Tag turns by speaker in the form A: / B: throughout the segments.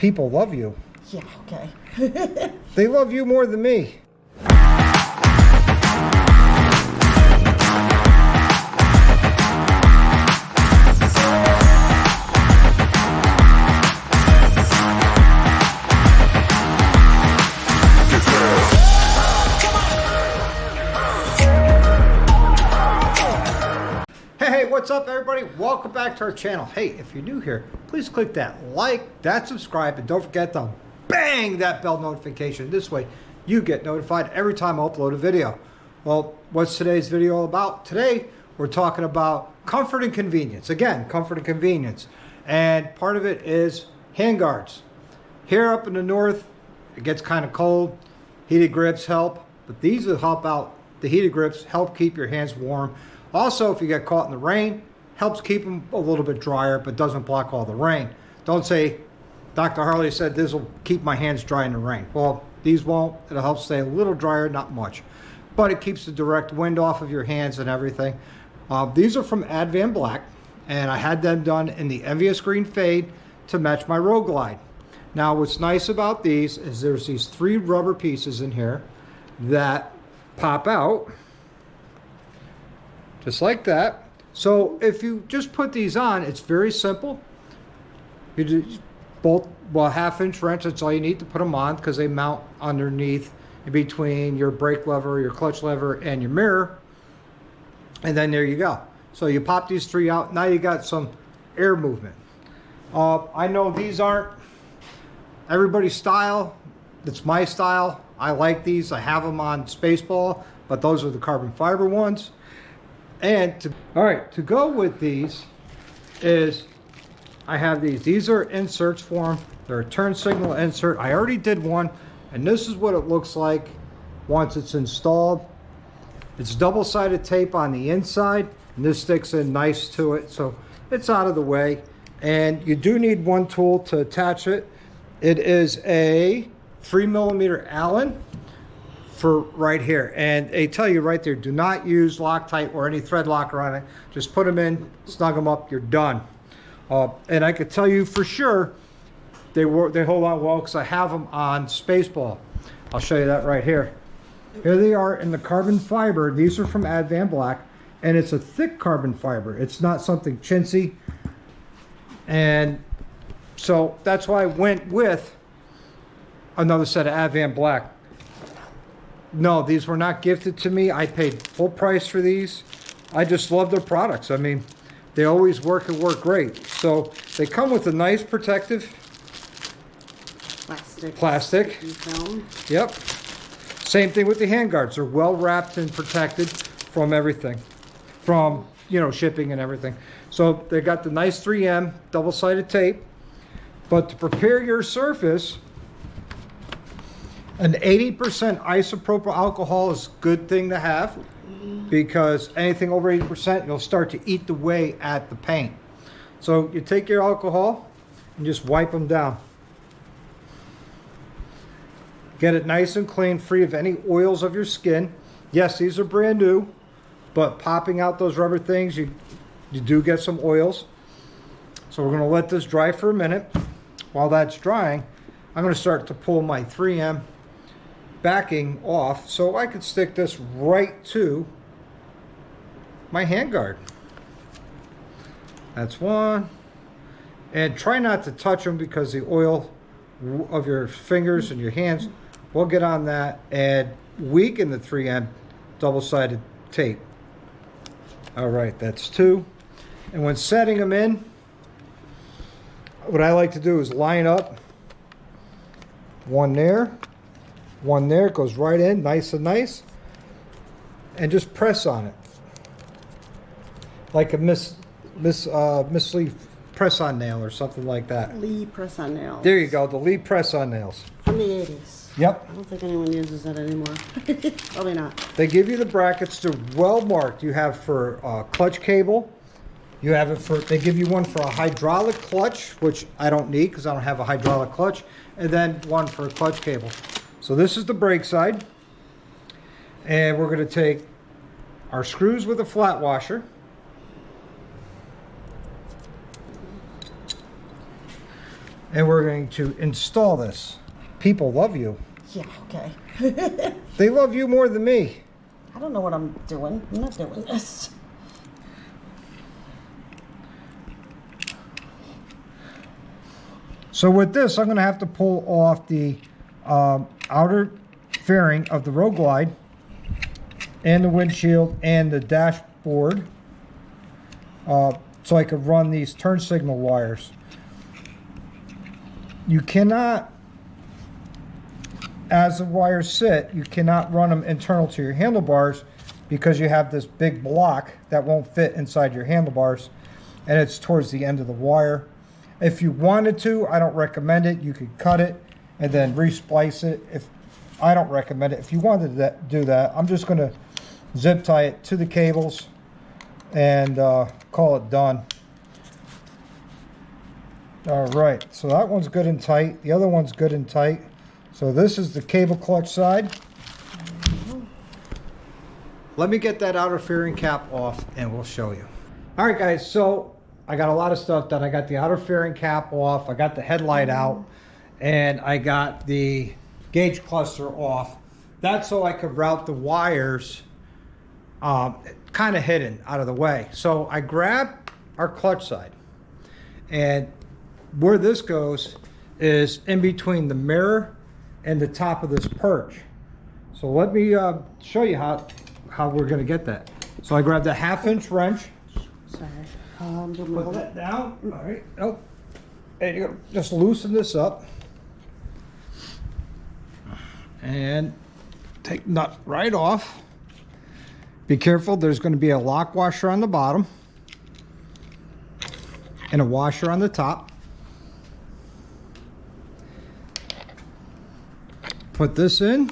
A: people love you.
B: Yeah, okay.
A: They love you more than me. Hey, what's up everybody? Welcome back to our channel. Hey, if you're new here, please click that like, that subscribe, and don't forget to bang that bell notification. This way you get notified every time I upload a video. Well, what's today's video all about? Today we're talking about comfort and convenience. Again, comfort and convenience. And part of it is hand guards. Here up in the north, it gets kind of cold. Heated grips help, but these will help out. The heated grips help keep your hands warm. Also, if you get caught in the rain, helps keep them a little bit drier, but doesn't block all the rain. Don't say, Dr. Harley said this will keep my hands dry in the rain. Well, these won't. It'll help stay a little drier, not much. But it keeps the direct wind off of your hands and everything. These are from Advanblack, and I had them done in the Envious Green Fade to match my Road Glide. Now, what's nice about these is there's these 3 rubber pieces in here that pop out. Just like that. So if you just put these on, it's very simple. You do both, well, 1/2 inch wrench, that's all you need to put them on because they mount underneath in between your brake lever, your clutch lever, and your mirror. And then there you go. So you pop these 3 out. Now you got some air movement. I know these aren't everybody's style. It's my style. I like these. I have them on Spaceball, but those are the carbon fiber ones. And to go with these is I have these. These are inserts for them. They're a turn signal insert. I already did one, and this is what it looks like once it's installed. It's double-sided tape on the inside, and this sticks in nice to it, so it's out of the way. And you do need one tool to attach it. It is a 3mm Allen. For right here, and they tell you right there, do not use Loctite or any thread locker on it. Just put them in, snug them up, you're done. And I could tell you for sure they hold on well because I have them on Spaceball. I'll show you that right here. Here they are in the carbon fiber. These are from Advanblack, and it's a thick carbon fiber. It's not something chintzy, and so that's why I went with another set of Advanblack. No, these were not gifted to me. I paid full price for these. I just love their products. I mean, they always work and work great. So they come with a nice protective plastic
B: film.
A: Yep. Same thing with the hand guards. They're well wrapped and protected from everything, from, you know, shipping and everything. So they got the nice 3M double-sided tape. But to prepare your surface, an 80% isopropyl alcohol is a good thing to have because anything over 80%, you'll start to eat away at the paint. So you take your alcohol and just wipe them down. Get it nice and clean, free of any oils of your skin. Yes, these are brand new, but popping out those rubber things, you do get some oils. So we're going to let this dry for a minute. While that's drying, I'm going to start to pull my 3M backing off so I could stick this right to my handguard. That's one. And try not to touch them because the oil of your fingers and your hands will get on that and weaken the 3M double-sided tape. All right, that's 2. And when setting them in, what I like to do is line up one there, it goes right in, nice and nice, and just press on it like a Miss Lee press-on nail or something like that.
B: Lee press-on nails.
A: There you go, the Lee press-on nails.
B: From the 80s.
A: Yep.
B: I don't think anyone uses that anymore. Probably not.
A: They give you the brackets. They're well marked. You have for clutch cable. You have it for, they give you one for a hydraulic clutch, which I don't need because I don't have a hydraulic clutch, and then one for a clutch cable. So this is the brake side. And we're going to take our screws with a flat washer. and we're going to install this. People love you.
B: Yeah, okay.
A: They love you more than me.
B: I don't know what I'm doing. I'm not doing this.
A: So with this, I'm going to have to pull off the outer fairing of the Road Glide and the windshield and the dashboard so I could run these turn signal wires. You cannot, as the wires sit, you cannot run them internal to your handlebars because you have this big block that won't fit inside your handlebars, and it's towards the end of the wire. If you wanted to, I don't recommend it. You could cut it and then resplice it. I don't recommend it. If you wanted to do that, I'm just going to zip tie it to the cables and call it done. All right, so that one's good and tight. The other one's good and tight. So this is the cable clutch side. Let me get that outer fairing cap off and we'll show you. All right, guys, so I got a lot of stuff done. I got the outer fairing cap off. I got the headlight out, and I got the gauge cluster off. That's so I could route the wires kind of hidden out of the way. So I grabbed our clutch side, and where this goes is in between the mirror and the top of this perch. So let me show you how we're going to get that. So I grabbed a 1/2-inch wrench.
B: Sorry.
A: Put that down. All right. Oh, there you go. Just loosen this up and take the nut right off. Be careful. There's going to be a lock washer on the bottom and a washer on the top. Put this in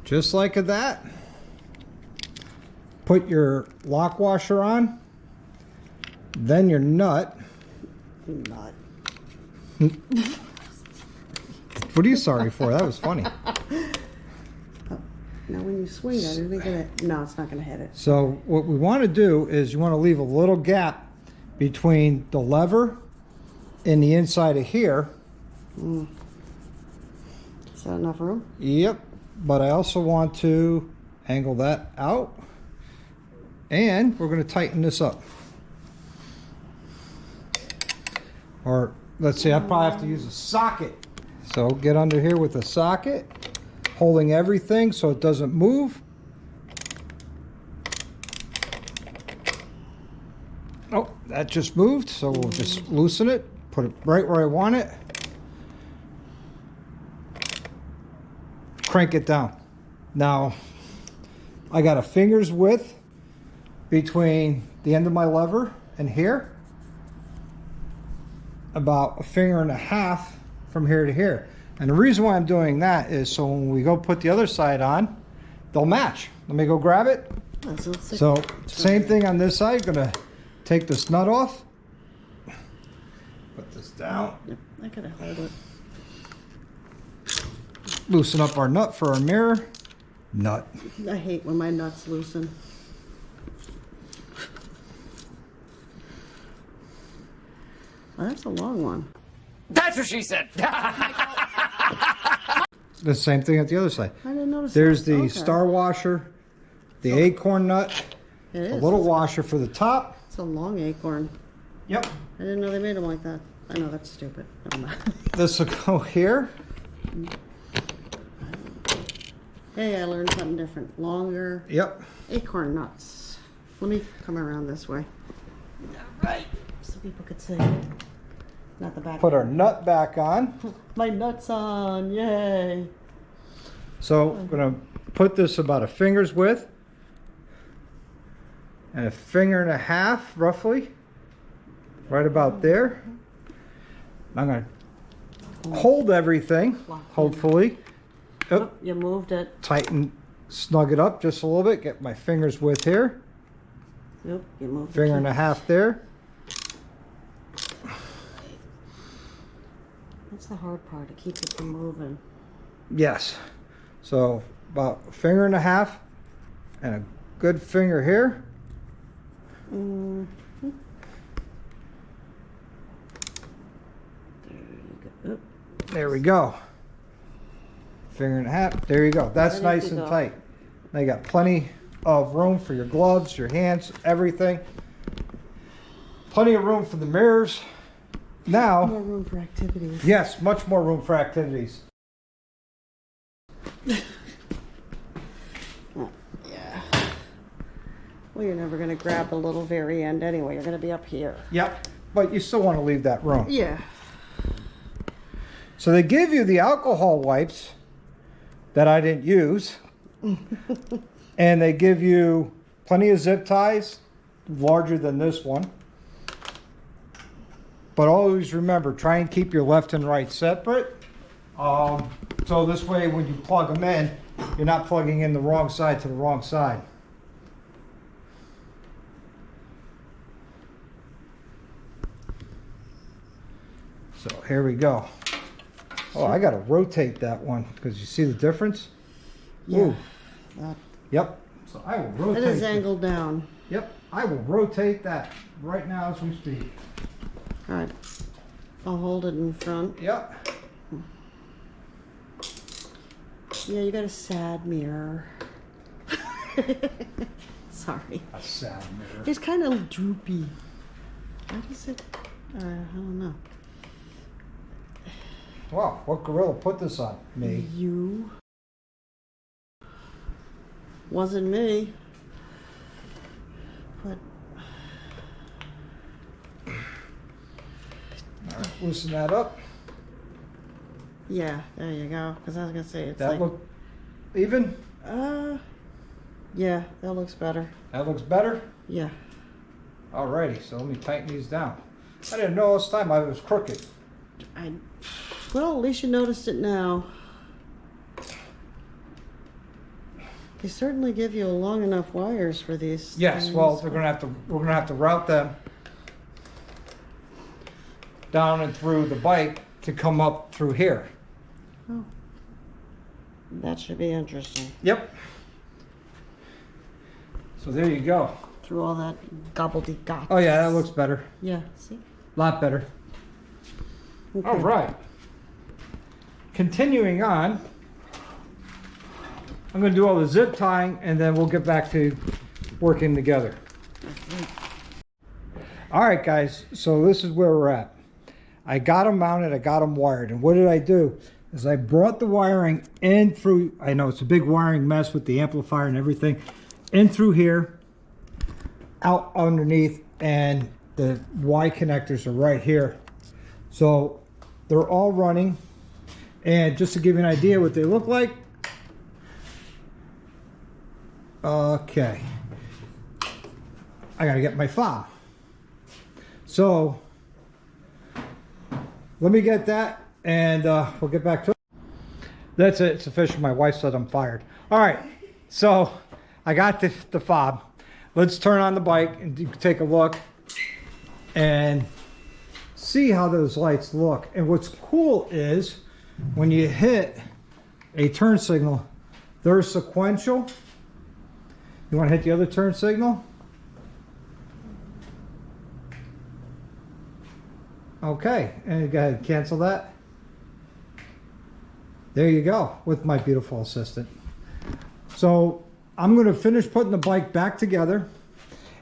A: just like that. Put your lock washer on. Then your nut.
B: Nut.
A: What are you sorry for? That was funny.
B: Oh, now when you swing it, isn't it gonna? No, it's not gonna hit it.
A: So what we want to do is you want to leave a little gap between the lever and the inside of here.
B: Is that enough room?
A: Yep. But I also want to angle that out, and we're going to tighten this up. Or let's see, I probably have to use a socket. So get under here with a socket, holding everything so it doesn't move. Oh, that just moved, so we'll just loosen it, put it right where I want it. Crank it down. Now, I got a finger's width between the end of my lever and here. About 1.5 fingers from here to here. And the reason why I'm doing that is so when we go put the other side on, they'll match. Let me go grab it. So same thing on this side. Gonna take this nut off. Put this down.
B: Yep, I gotta hold it.
A: Loosen up our nut for our mirror. Nut.
B: I hate when my nuts loosen. Well, that's a long one.
C: That's what she said.
A: The same thing at the other side.
B: I didn't notice.
A: There's
B: that.
A: the
B: Okay.
A: star washer, the acorn nut,
B: It is.
A: a little washer for the top.
B: It's a long acorn.
A: Yep.
B: I didn't know they made them like that. I know that's stupid. Never mind.
A: This will go here.
B: Hey, I learned something different. Longer
A: Yep.
B: acorn nuts. Let me come around this way. Right. So people could see. Not the back.
A: Put our nut back on.
B: My nuts on. Yay.
A: So I'm going to put this about 1 finger's width and 1.5 fingers roughly, right about there. I'm going to hold everything, hopefully.
B: Oh, you moved it.
A: Tighten, snug it up just a little bit. Get my fingers width here.
B: Yep, you moved
A: 1.5 fingers there.
B: That's the hard part, to keep it from moving.
A: Yes. So about 1.5 fingers and a good finger here.
B: Mm-hmm.
A: There we go. Finger and a half. There you go. That's nice and tight. Now you got plenty of room for your gloves, your hands, everything. Plenty of room for the mirrors. Now,
B: more room for activities.
A: Yes, much more room for activities.
B: Yeah. Well, you're never going to grab the little very end anyway. You're going to be up here.
A: Yep, but you still want to leave that room.
B: Yeah.
A: So they give you the alcohol wipes that I didn't use. And they give you plenty of zip ties, larger than this one. But always remember, try and keep your left and right separate. So this way, when you plug them in, you're not plugging in the wrong side to the wrong side. So here we go. Oh, I got to rotate that one because you see the difference?
B: Yeah.
A: Yep. So I will rotate.
B: It is angled down.
A: Yep. I will rotate that right now as we speak.
B: All right. I'll hold it in front.
A: Yep.
B: Yeah, you got a sad mirror. Sorry.
A: A sad mirror.
B: It's kind of droopy. What is it? I don't know.
A: Wow, what gorilla put this on? Me.
B: You. Wasn't me. But
A: All right, loosen that up.
B: yeah, there you go. Because I was gonna say it's
A: That
B: like.
A: look even?
B: Yeah, that looks better.
A: That looks better?
B: Yeah.
A: Alrighty, so let me tighten these down. I didn't know this time I was crooked.
B: Well, at least you noticed it now. They certainly give you long enough wires for these.
A: Yes,
B: things.
A: well, we're gonna have to route them down and through the bike to come up through here.
B: Oh. That should be interesting.
A: Yep. So there you go.
B: Through all that gobbledygook.
A: Oh yeah, that looks better.
B: Yeah, see?
A: A lot better.
B: Okay.
A: All right. Continuing on, I'm going to do all the zip tying and then we'll get back to working together. All right, guys, so this is where we're at. I got them mounted, I got them wired, and what did I do? Is I brought the wiring in through, I know it's a big wiring mess with the amplifier and everything, in through here, out underneath, and the Y connectors are right here. So they're all running. And just to give you an idea what they look like. Okay. I gotta get my fob. So let me get that and we'll get back to it. That's it, it's official. My wife said I'm fired. All right, so I got the fob. Let's turn on the bike and take a look and see how those lights look. And what's cool is when you hit a turn signal, they're sequential. You want to hit the other turn signal? Okay, and go ahead and cancel that. There you go, with my beautiful assistant. So I'm going to finish putting the bike back together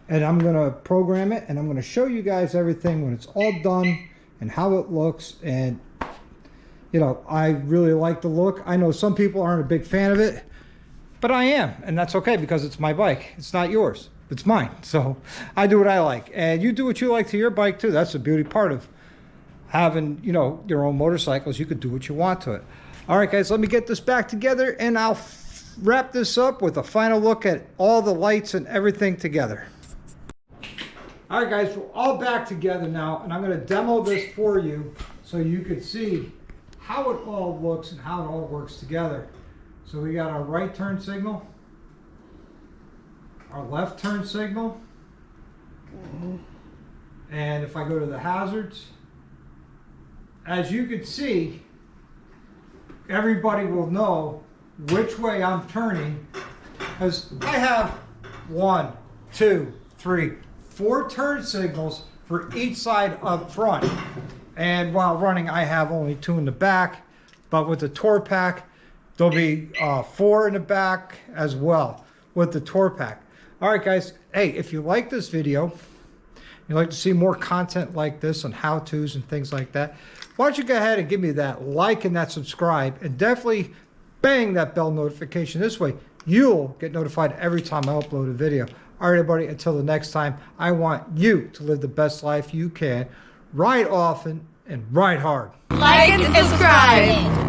A: and I'm going to program it and I'm going to show you guys everything when it's all done and how it looks. And you know, I really like the look. I know some people aren't a big fan of it, but I am, and that's okay because it's my bike. It's not yours, it's mine. So I do what I like, and you do what you like to your bike too. That's the beauty part of having, you know, your own motorcycles. You could do what you want to it. All right, guys, let me get this back together, and I'll wrap this up with a final look at all the lights and everything together. All right, guys, we're all back together now, and I'm going to demo this for you so you could see how it all looks and how it all works together. So we got our right turn signal, our left turn signal, and if I go to the hazards, as you can see, everybody will know which way I'm turning because I have 1, 2, 3, 4 turn signals for each side up front. And while running, I have only 2 in the back, but with the tour pack, there'll be 4 in the back as well with the tour pack. All right, guys. Hey, if you like this video, you'd like to see more content like this on how-tos and things like that, why don't you go ahead and give me that like and that subscribe, and definitely bang that bell notification. This way, you'll get notified every time I upload a video. All right, everybody, until the next time, I want you to live the best life you can. Ride often and ride hard.
C: Like and subscribe.